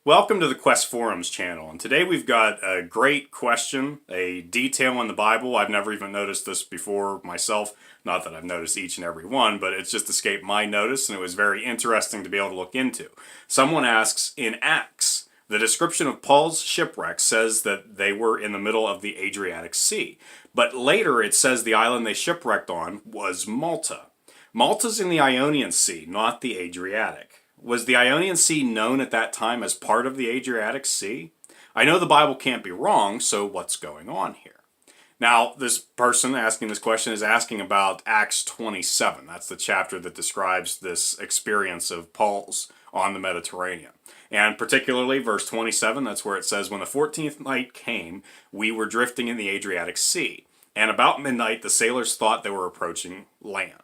Welcome to the Quest Forums channel, and today we've got a great question, a detail in the Bible. I've never even noticed this before myself. Not that I've noticed each and every one, but it's just escaped my notice, and it was very interesting to be able to look into. Someone asks, in Acts, the description of Paul's shipwreck says that they were in the middle of the Adriatic Sea, but later it says the island they shipwrecked on was Malta. Malta's in the Ionian Sea, not the Adriatic. Was the Ionian Sea known at that time as part of the Adriatic Sea? I know the Bible can't be wrong, so what's going on here? Now, this person asking this question is asking about Acts 27. That's the chapter that describes this experience of Paul's on the Mediterranean. And particularly verse 27, that's where it says, when the 14th night came, we were drifting in the Adriatic Sea. And about midnight, the sailors thought they were approaching land.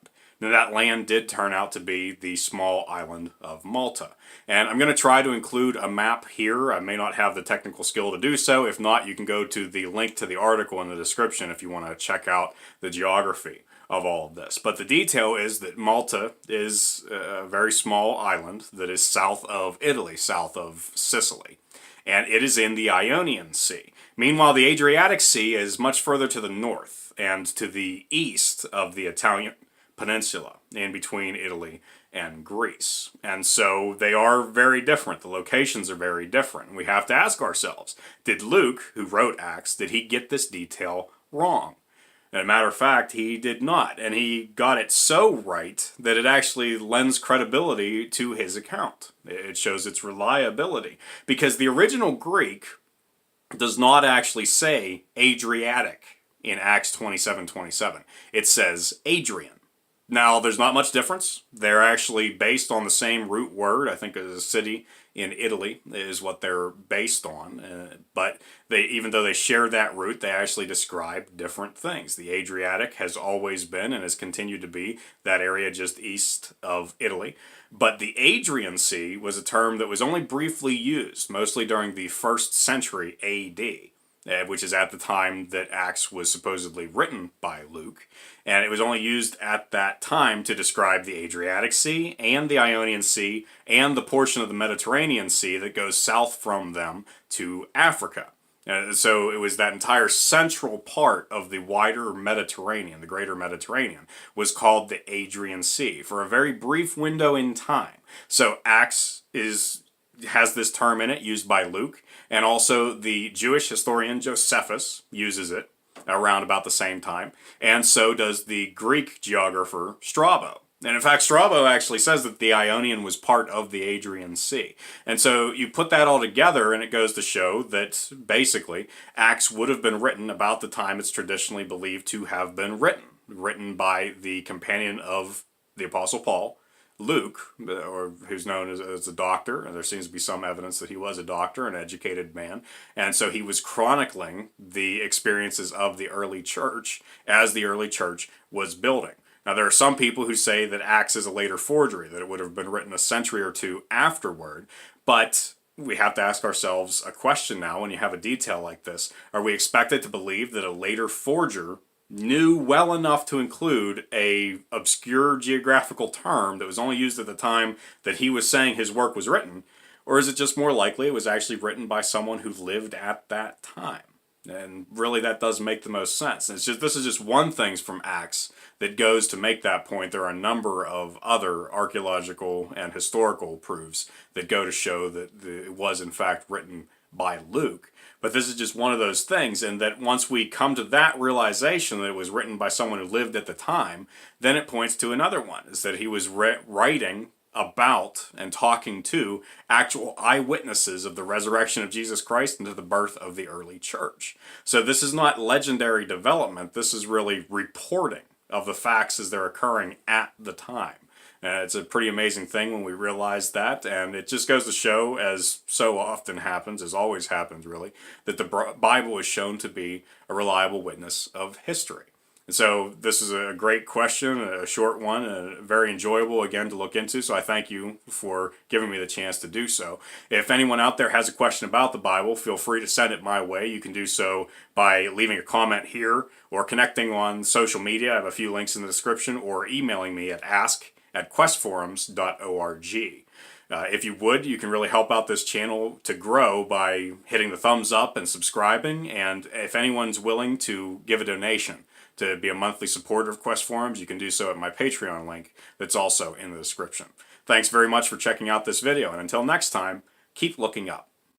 Now, that land did turn out to be the small island of Malta. And I'm going to try to include a map here. I may not have the technical skill to do so. If not, you can go to the link to the article in the description if you want to check out the geography of all of this. But the detail is that Malta is a very small island that is south of Italy, south of Sicily. And it is in the Ionian Sea. Meanwhile, the Adriatic Sea is much further to the north and to the east of the Italian peninsula in between Italy and Greece. And so they are very different. The locations are very different. We have to ask ourselves, did Luke, who wrote Acts, did he get this detail wrong? As a matter of fact, he did not. And he got it so right that it actually lends credibility to his account. It shows its reliability. Because the original Greek does not actually say Adriatic in Acts 27:27. It says Adrian. Now, there's not much difference. They're actually based on the same root word. I think a city in Italy is what they're based on. But even though they share that root, they actually describe different things. The Adriatic has always been and has continued to be that area just east of Italy. But the Adrian Sea was a term that was only briefly used, mostly during the 1st century AD. Which is at the time that Acts was supposedly written by Luke. And it was only used at that time to describe the Adriatic Sea and the Ionian Sea and the portion of the Mediterranean Sea that goes south from them to Africa. So it was that entire central part of the wider Mediterranean, the greater Mediterranean, was called the Adrian Sea for a very brief window in time. So Acts has this term in it used by Luke, and also the Jewish historian Josephus uses it around about the same time, and so does the Greek geographer Strabo. And in fact, Strabo actually says that the Ionian was part of the Adrian Sea. And so you put that all together, and it goes to show that basically Acts would have been written about the time it's traditionally believed to have been written by the companion of the Apostle Paul, Luke, or who's known as a doctor, and there seems to be some evidence that he was a doctor, an educated man, and so he was chronicling the experiences of the early church as the early church was building. Now, there are some people who say that Acts is a later forgery, that it would have been written a century or two afterward, but we have to ask ourselves a question now when you have a detail like this. Are we expected to believe that a later forger knew well enough to include a obscure geographical term that was only used at the time that he was saying his work was written? Or is it just more likely it was actually written by someone who lived at that time? And really that does make the most sense. This is just one thing from Acts that goes to make that point. There are a number of other archaeological and historical proofs that go to show that it was in fact written by Luke. But this is just one of those things, and that once we come to that realization that it was written by someone who lived at the time, then it points to another one, is that he was writing about and talking to actual eyewitnesses of the resurrection of Jesus Christ and to the birth of the early church. So this is not legendary development, this is really reporting of the facts as they're occurring at the time. It's a pretty amazing thing when we realize that, and it just goes to show, as so often happens, as always happens really, that the Bible is shown to be a reliable witness of history. And so this is a great question, a short one, and very enjoyable again to look into, so I thank you for giving me the chance to do so. If anyone out there has a question about the Bible, feel free to send it my way. You can do so by leaving a comment here or connecting on social media. I have a few links in the description, or emailing me at ask@questforums.org. If you would, you can really help out this channel to grow by hitting the thumbs up and subscribing, and if anyone's willing to give a donation to be a monthly supporter of Quest Forums, you can do so at my Patreon link that's also in the description. Thanks very much for checking out this video, and until next time, keep looking up.